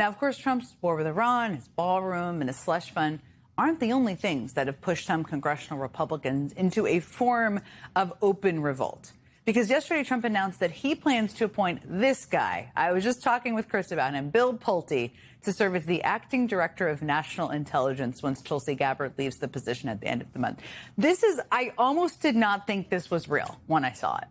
Now, of course, Trump's war with Iran, his ballroom, and his slush fund aren't the only things that have pushed some congressional Republicans into a form of open revolt. Because yesterday, Trump announced that he plans to appoint this guy. I was just talking with Chris about him, Bill Pulte, to serve as the acting director of national intelligence once Tulsi Gabbard leaves the position at the end of the month. I almost did not think this was real when I saw it.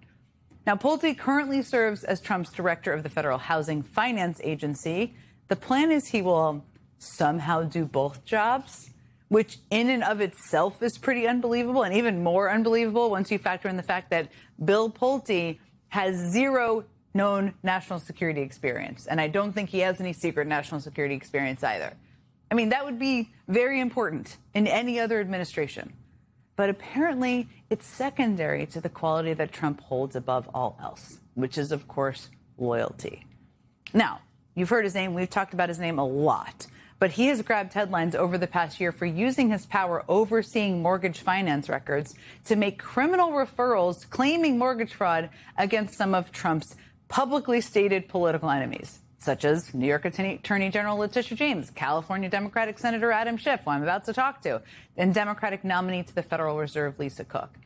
Now, Pulte currently serves as Trump's director of the Federal Housing Finance Agency. The plan is he will somehow do both jobs, which in and of itself is pretty unbelievable, and even more unbelievable once you factor in the fact that Bill Pulte has zero known national security experience. And I don't think he has any secret national security experience either. I mean, that would be very important in any other administration. But apparently, it's secondary to the quality that Trump holds above all else, which is, of course, loyalty. Now, you've heard his name. We've talked about his name a lot. But he has grabbed headlines over the past year for using his power overseeing mortgage finance records to make criminal referrals claiming mortgage fraud against some of Trump's publicly stated political enemies, such as New York Attorney General Letitia James, California Democratic Senator Adam Schiff, who I'm about to talk to, and Democratic nominee to the Federal Reserve Lisa Cook.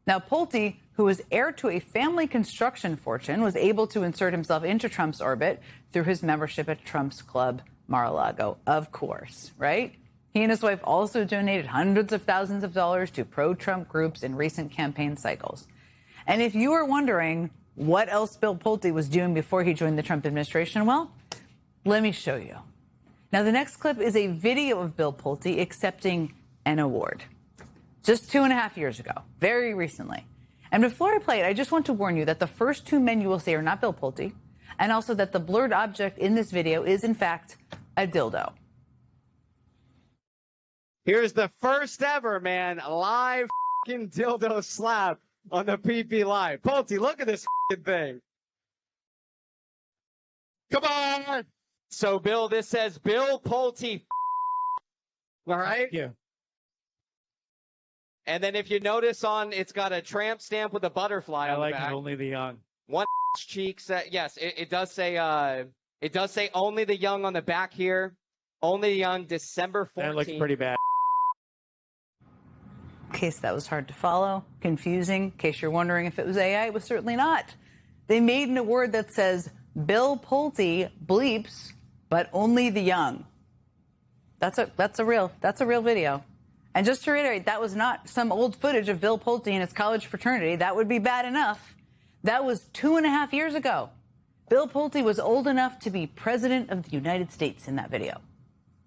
Now, Pulte, who was heir to a family construction fortune, was able to insert himself into Trump's orbit through his membership at Trump's Club Mar-a-Lago, of course, right? He and his wife also donated hundreds of thousands of dollars to pro-Trump groups in recent campaign cycles. And if you are wondering what else Bill Pulte was doing before he joined the Trump administration, well, let me show you. Now, the next clip is a video of Bill Pulte accepting an award just 2.5 years ago, very recently. And before I play it, I just want to warn you that the first two men you will see are not Bill Pulte, and also that the blurred object in this video is, in fact, a dildo. Here's the first ever, man, live f***ing dildo slap on the PP Live. Pulte, look at this f***ing thing. Come on. So, Bill, this says Bill Pulte. All right? Thank you. And then if you notice it's got a tramp stamp with a butterfly on the back. I like it, only the young. One cheek set. Yes, it does say only the young on the back here. Only the young, December 14th. That looks pretty bad. In case that was hard to follow, confusing, in case you're wondering if it was AI, it was certainly not. They made an award that says Bill Pulte bleeps, but only the young. That's a real video. And just to reiterate, that was not some old footage of Bill Pulte and his college fraternity. That would be bad enough. That was 2.5 years ago. Bill Pulte was old enough to be president of the United States in that video.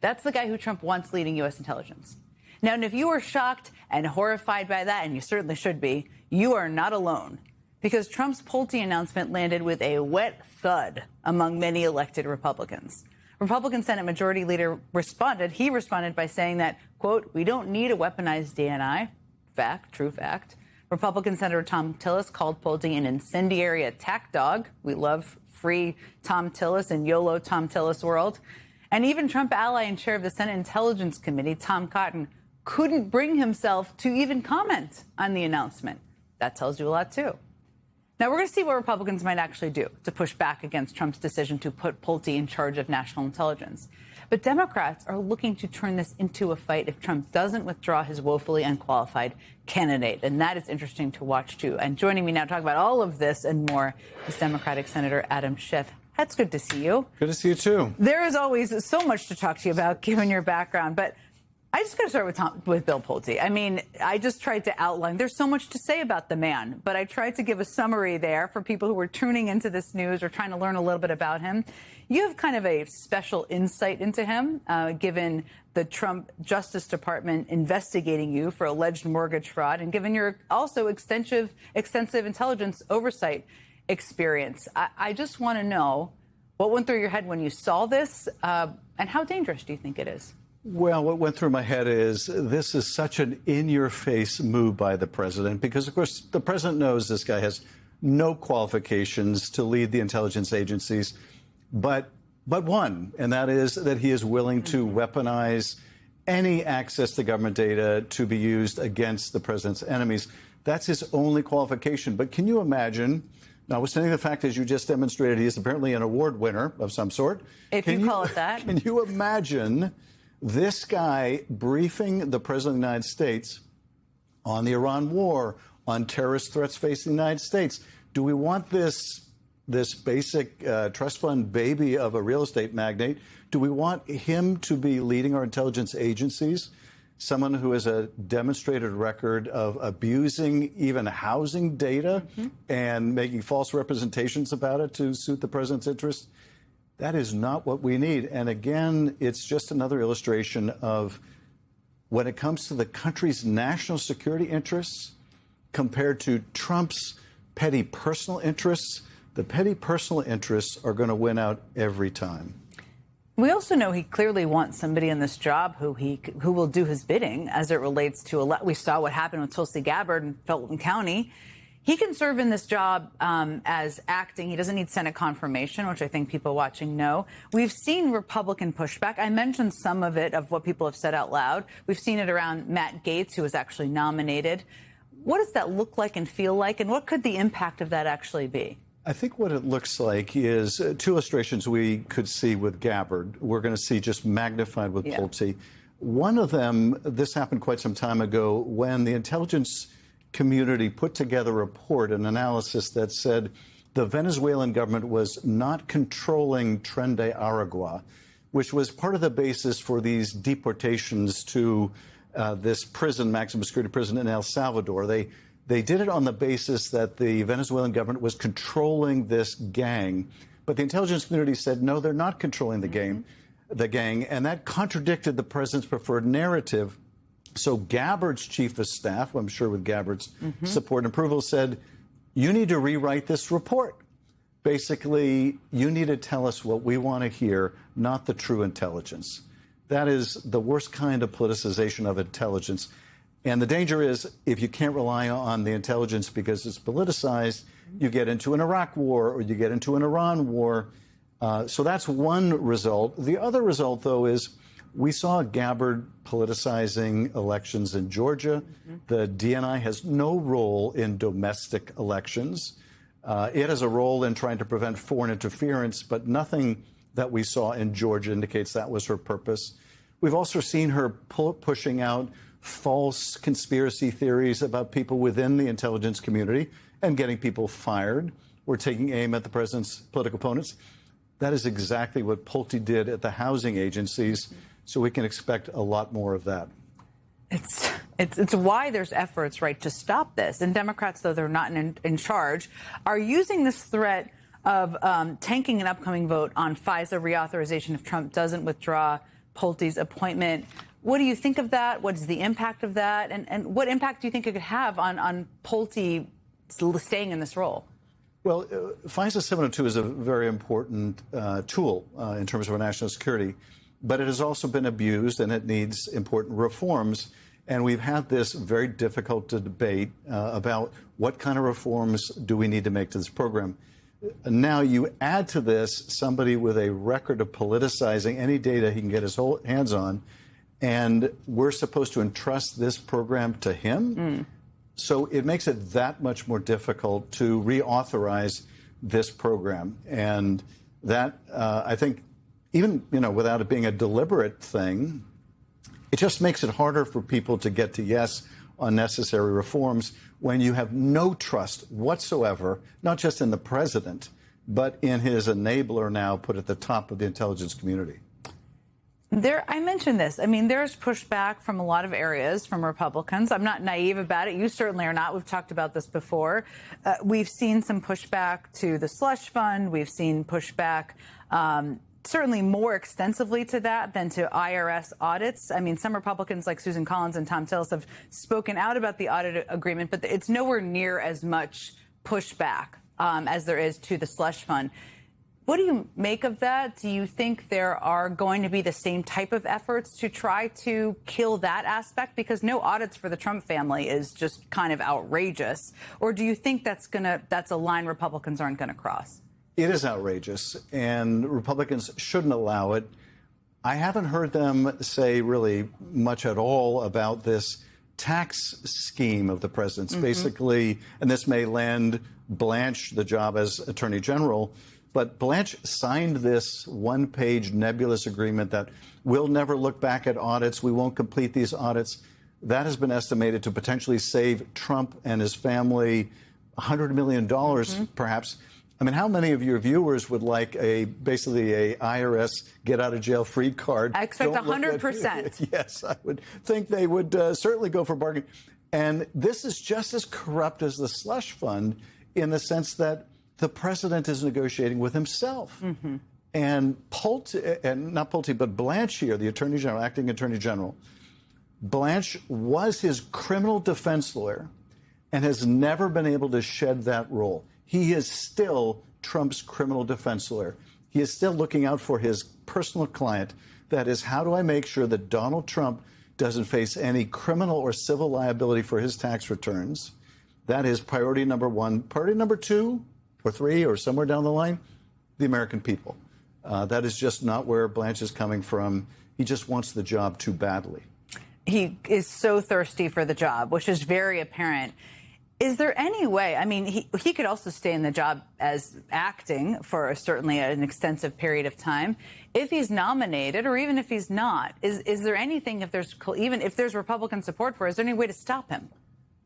That's the guy who Trump wants leading U.S. intelligence. Now, and if you are shocked and horrified by that, and you certainly should be, you are not alone. Because Trump's Pulte announcement landed with a wet thud among many elected Republicans. Republican Senate Majority Leader responded. He responded by saying that, quote, "We don't need a weaponized DNI." Fact, true fact. Republican Senator Thom Tillis called Pulte an incendiary attack dog. We love free Thom Tillis and YOLO Thom Tillis world. And even Trump ally and chair of the Senate Intelligence Committee, Tom Cotton, couldn't bring himself to even comment on the announcement. That tells you a lot, too. Now, we're going to see what Republicans might actually do to push back against Trump's decision to put Pulte in charge of national intelligence. But Democrats are looking to turn this into a fight if Trump doesn't withdraw his woefully unqualified candidate. And that is interesting to watch, too. And joining me now to talk about all of this and more is Democratic Senator Adam Schiff. That's good to see you. Good to see you, too. There is always so much to talk to you about, given your background. But I just got to start with Bill Pulte. I mean, I just tried to outline. There's so much to say about the man, but I tried to give a summary there for people who were tuning into this news or trying to learn a little bit about him. You have kind of a special insight into him, given the Trump Justice Department investigating you for alleged mortgage fraud, and given your also extensive intelligence oversight experience. I just want to know what went through your head when you saw this, and how dangerous do you think it is? Well, what went through my head is this is such an in-your-face move by the president because, of course, the president knows this guy has no qualifications to lead the intelligence agencies, but one, and that is that he is willing to weaponize any access to government data to be used against the president's enemies. That's his only qualification. But can you imagine Notwithstanding the fact, as you just demonstrated, he is apparently an award winner of some sort. If you call it that. Can you imagine this guy briefing the President of the United States on the Iran war, on terrorist threats facing the United States? Do we want this basic trust fund baby of a real estate magnate? Do we want him to be leading our intelligence agencies? Someone who has a demonstrated record of abusing even housing data and making false representations about it to suit the president's interests? That is not what we need. And again, it's just another illustration of when it comes to the country's national security interests compared to Trump's petty personal interests, the petty personal interests are going to win out every time. We also know he clearly wants somebody in this job who will do his bidding as it relates to we saw what happened with Tulsi Gabbard in Fulton County. He can serve in this job as acting. He doesn't need Senate confirmation, which I think people watching know. We've seen Republican pushback. I mentioned some of it, of what people have said out loud. We've seen it around Matt Gaetz, who was actually nominated. What does that look like and feel like, and what could the impact of that actually be? I think what it looks like is two illustrations we could see with Gabbard. We're going to see just magnified with Pulte. One of them, this happened quite some time ago, when the intelligence community put together a report, an analysis that said the Venezuelan government was not controlling Tren de Aragua, which was part of the basis for these deportations to this prison, maximum security prison in El Salvador. They did it on the basis that the Venezuelan government was controlling this gang. But the intelligence community said, no, they're not controlling the gang. And that contradicted the president's preferred narrative. So Gabbard's chief of staff, I'm sure with Gabbard's support and approval, said, you need to rewrite this report. Basically, you need to tell us what we want to hear, not the true intelligence. That is the worst kind of politicization of intelligence. And the danger is, if you can't rely on the intelligence because it's politicized, you get into an Iraq war or you get into an Iran war. So that's one result. The other result, though, is we saw Gabbard politicizing elections in Georgia. The DNI has no role in domestic elections. It has a role in trying to prevent foreign interference, but nothing that we saw in Georgia indicates that was her purpose. We've also seen her pushing out false conspiracy theories about people within the intelligence community and getting people fired or taking aim at the president's political opponents. That is exactly what Pulte did at the housing agencies, so we can expect a lot more of that. It's why there's efforts, right, to stop this. And Democrats, though they're not in charge, are using this threat of tanking an upcoming vote on FISA reauthorization if Trump doesn't withdraw Pulte's appointment. What do you think of that? What is the impact of that? And what impact do you think it could have on Pulte staying in this role? Well, FISA 702 is a very important tool in terms of our national security, but it has also been abused and it needs important reforms. And we've had this very difficult debate about what kind of reforms do we need to make to this program. Now you add to this somebody with a record of politicizing any data he can get his hands on, and we're supposed to entrust this program to him. So it makes it that much more difficult to reauthorize this program. And that, I think, even, without it being a deliberate thing, it just makes it harder for people to get to yes on necessary reforms when you have no trust whatsoever, not just in the president, but in his enabler now put at the top of the intelligence community. I mentioned this. I mean, there's pushback from a lot of areas from Republicans. I'm not naive about it. You certainly are not. We've talked about this before. We've seen some pushback to the slush fund. We've seen pushback certainly more extensively to that than to IRS audits. I mean, some Republicans like Susan Collins and Tom Tillis have spoken out about the audit agreement, but it's nowhere near as much pushback as there is to the slush fund. What do you make of that? Do you think there are going to be the same type of efforts to try to kill that aspect? Because no audits for the Trump family is just kind of outrageous. Or do you think that's a line Republicans aren't going to cross? It is outrageous, and Republicans shouldn't allow it. I haven't heard them say really much at all about this tax scheme of the president's. Basically, and this may land Blanche the job as Attorney General. But Blanche signed this one-page nebulous agreement that we'll never look back at audits. We won't complete these audits. That has been estimated to potentially save Trump and his family $100 million, perhaps. I mean, how many of your viewers would like basically a IRS get-out-of-jail-free card? I expect 100%. Yes, I would think they would certainly go for bargain. And this is just as corrupt as the slush fund in the sense that the president is negotiating with himself. And not Pulte, but Blanche here, the Attorney General, acting Attorney General, Blanche was his criminal defense lawyer and has never been able to shed that role. He is still Trump's criminal defense lawyer. He is still looking out for his personal client. That is, how do I make sure that Donald Trump doesn't face any criminal or civil liability for his tax returns? That is priority number one. Priority number two or three or somewhere down the line, the American people. That is just not where Blanche is coming from. He just wants the job too badly. He is so thirsty for the job, which is very apparent. Is there any way, I mean, he could also stay in the job as acting for certainly an extensive period of time. If he's nominated, or even if he's not, is there anything, even if there's Republican support for it, is there any way to stop him?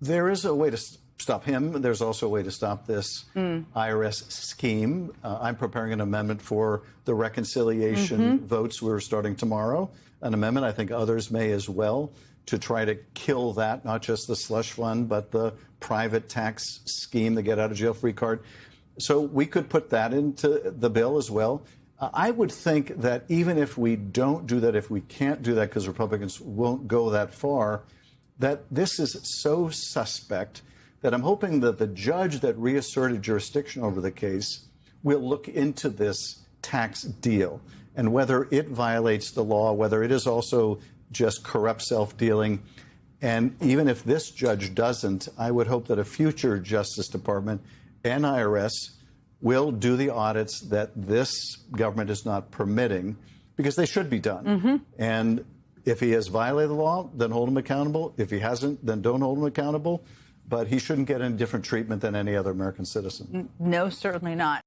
There is a way to stop him. There's also a way to stop this IRS scheme. I'm preparing an amendment for the reconciliation votes. We're starting tomorrow. An amendment, I think others may as well, to try to kill that, not just the slush fund, but the private tax scheme, the get-out-of-jail-free card. So we could put that into the bill as well. I would think that even if we don't do that, if we can't do that because Republicans won't go that far, that this is so suspect that I'm hoping that the judge that reasserted jurisdiction over the case will look into this tax deal and whether it violates the law, whether it is also just corrupt self-dealing. And even if this judge doesn't, I would hope that a future Justice Department and IRS will do the audits that this government is not permitting, because they should be done. And if he has violated the law, then hold him accountable. If he hasn't, then don't hold him accountable. But he shouldn't get any different treatment than any other American citizen. No, certainly not.